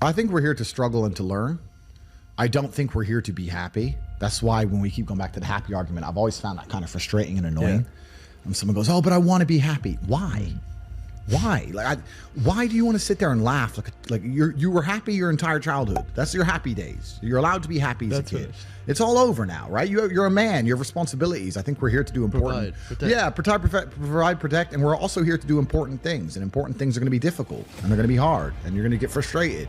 I think we're here to struggle and to learn. I don't think we're here to be happy. That's why when we keep going back to the happy argument, I've always found that kind of frustrating and annoying. When someone goes, oh, but I want to be happy. Why? Why? Why do you want to sit there and laugh? Like you were happy your entire childhood. That's your happy days. You're allowed to be happy as a kid. Finished. It's all over now, right? You're a man. You have responsibilities. I think we're here to do important. Provide, protect, and we're also here to do important things. And important things are going to be difficult, and they're going to be hard, and you're going to get frustrated.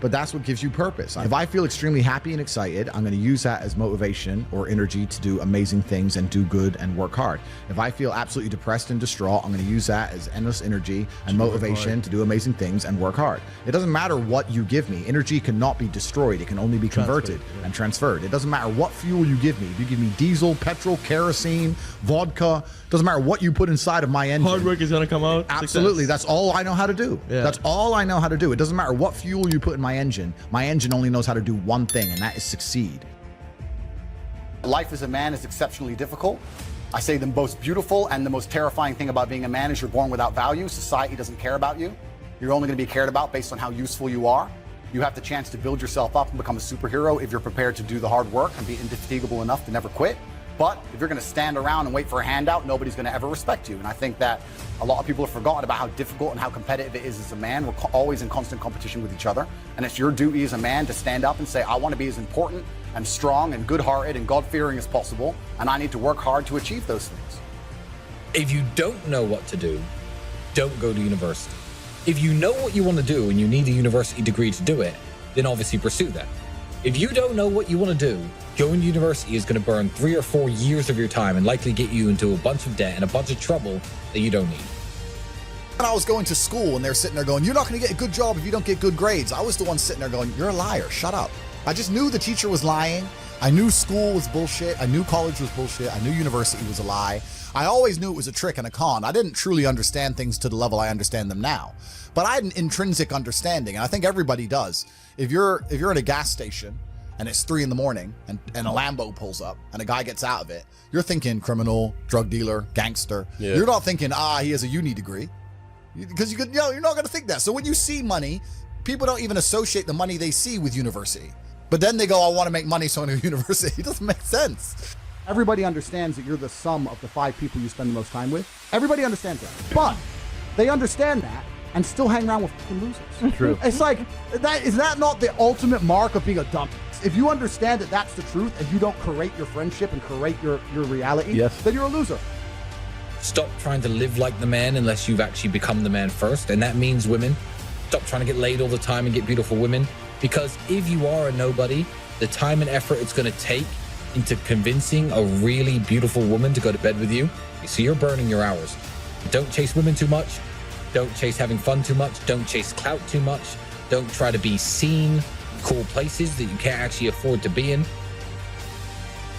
But that's what gives you purpose. If I feel extremely happy and excited, I'm going to use that as motivation or energy to do amazing things and do good and work hard. If I feel absolutely depressed and distraught, I'm going to use that as endless energy and motivation to do amazing things and work hard. It doesn't matter what you give me. Energy cannot be destroyed. It can only be converted and transferred. It doesn't matter what fuel you give me. If you give me diesel, petrol, kerosene, vodka, doesn't matter what you put inside of my engine. Hard work is going to come out. Absolutely. Success. That's all I know how to do. Yeah. That's all I know how to do. It doesn't matter what fuel you put in my engine. My engine only knows how to do one thing, and that is succeed. Life as a man is exceptionally difficult. I say the most beautiful and the most terrifying thing about being a man is you're born without value. Society doesn't care about you. You're only going to be cared about based on how useful you are. You have the chance to build yourself up and become a superhero if you're prepared to do the hard work and be indefatigable enough to never quit. But if you're going to stand around and wait for a handout, nobody's going to ever respect you. And I think that a lot of people have forgotten about how difficult and how competitive it is as a man. We're always in constant competition with each other. And it's your duty as a man to stand up and say, I want to be as important and strong and good-hearted and God-fearing as possible. And I need to work hard to achieve those things. If you don't know what to do, don't go to university. If you know what you want to do and you need a university degree to do it, then obviously pursue that. If you don't know what you want to do, going to university is going to burn 3 or 4 years of your time and likely get you into a bunch of debt and a bunch of trouble that you don't need. When I was going to school and they're sitting there going, you're not going to get a good job if you don't get good grades, I was the one sitting there going, you're a liar, shut up. I just knew the teacher was lying. I knew school was bullshit. I knew college was bullshit. I knew university was a lie. I always knew it was a trick and a con. I didn't truly understand things to the level I understand them now. But I had an intrinsic understanding, and I think everybody does. If you're at a gas station and it's 3 in the morning and a Lambo pulls up and a guy gets out of it, you're thinking criminal, drug dealer, gangster. Yeah. You're not thinking, he has a uni degree. Because you're not going to think that. So when you see money, people don't even associate the money they see with university. But then they go, I want to make money, so I go to university. It doesn't make sense. Everybody understands that you're the sum of the 5 people you spend the most time with. Everybody understands that. But they understand that and still hang around with fucking losers. True. It's like, is that not the ultimate mark of being a dumb? If you understand that that's the truth and you don't create your friendship and create your reality, then you're a loser. Stop trying to live like the man unless you've actually become the man first. And that means women. Stop trying to get laid all the time and get beautiful women. Because if you are a nobody, the time and effort it's going to take into convincing a really beautiful woman to go to bed with you, so you're burning your hours. Don't chase women too much. Don't chase having fun too much. Don't chase clout too much. Don't try to be seen in cool places that you can't actually afford to be in.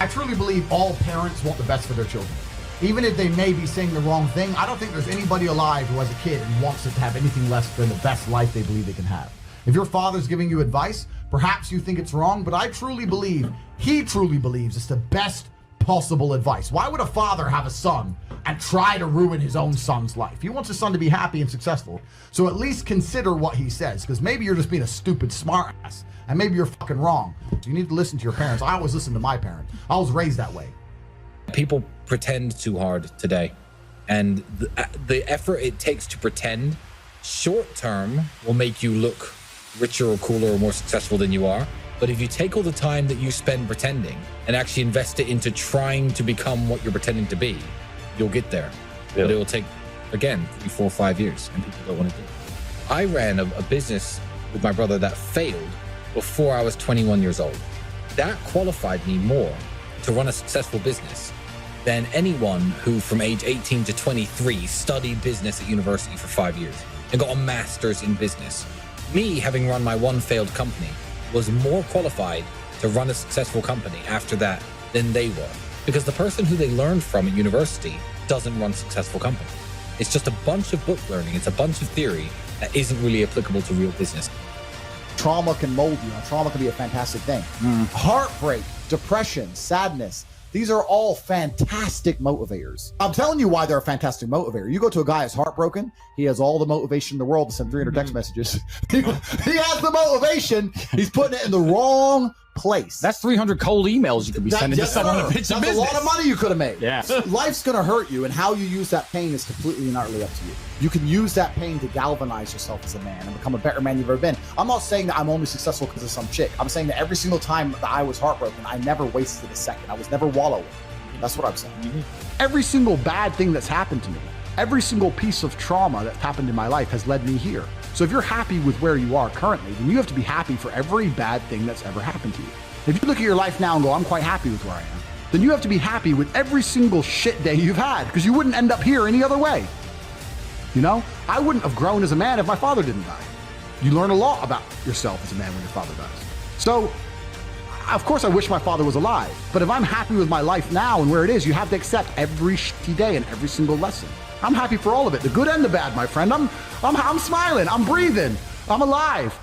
I truly believe all parents want the best for their children. Even if they may be saying the wrong thing, I don't think there's anybody alive who has a kid and wants it to have anything less than the best life they believe they can have. If your father's giving you advice, perhaps you think it's wrong, but I truly believe, he truly believes it's the best possible advice. Why would a father have a son and try to ruin his own son's life? He wants his son to be happy and successful. So at least consider what he says, because maybe you're just being a stupid smart ass, and maybe you're fucking wrong. So you need to listen to your parents. I always listen to my parents. I was raised that way. People pretend too hard today, and the effort it takes to pretend short term will make you look richer or cooler or more successful than you are. But if you take all the time that you spend pretending and actually invest it into trying to become what you're pretending to be, you'll get there. But it will take, again, 3, 4, 5 years, and people don't want to do it. I ran a business with my brother that failed before I was 21 years old. That qualified me more to run a successful business than anyone who from age 18 to 23 studied business at university for 5 years and got a master's in business. Me, having run my one failed company, was more qualified to run a successful company after that than they were. Because the person who they learned from at university doesn't run successful company. It's just a bunch of book learning. It's a bunch of theory that isn't really applicable to real business. Trauma can mold you. Trauma can be a fantastic thing. Heartbreak, depression, sadness, These are all fantastic motivators. I'm telling you why they're a fantastic motivator. You go to a guy who's heartbroken, he has all the motivation in the world to send 300 text messages. He has the motivation, he's putting it in the wrong place. That's 300 cold emails you could be sending to someone to pitch a business. That's a lot of money you could have made. Yeah. Life's gonna hurt you, and how you use that pain is completely and utterly up to you. You can use that pain to galvanize yourself as a man and become a better man you've ever been. I'm not saying that I'm only successful because of some chick. I'm saying that every single time that I was heartbroken, I never wasted a second. I was never wallowing. That's what I'm saying. Every single bad thing that's happened to me, every single piece of trauma that's happened in my life has led me here. So if you're happy with where you are currently, then you have to be happy for every bad thing that's ever happened to you. If you look at your life now and go, I'm quite happy with where I am, then you have to be happy with every single shit day you've had, because you wouldn't end up here any other way. You know, I wouldn't have grown as a man if my father didn't die. You learn a lot about yourself as a man when your father dies. So, of course I wish my father was alive, but if I'm happy with my life now and where it is, you have to accept every shitty day and every single lesson. I'm happy for all of it, the good and the bad, my friend. I'm smiling, I'm breathing, I'm alive.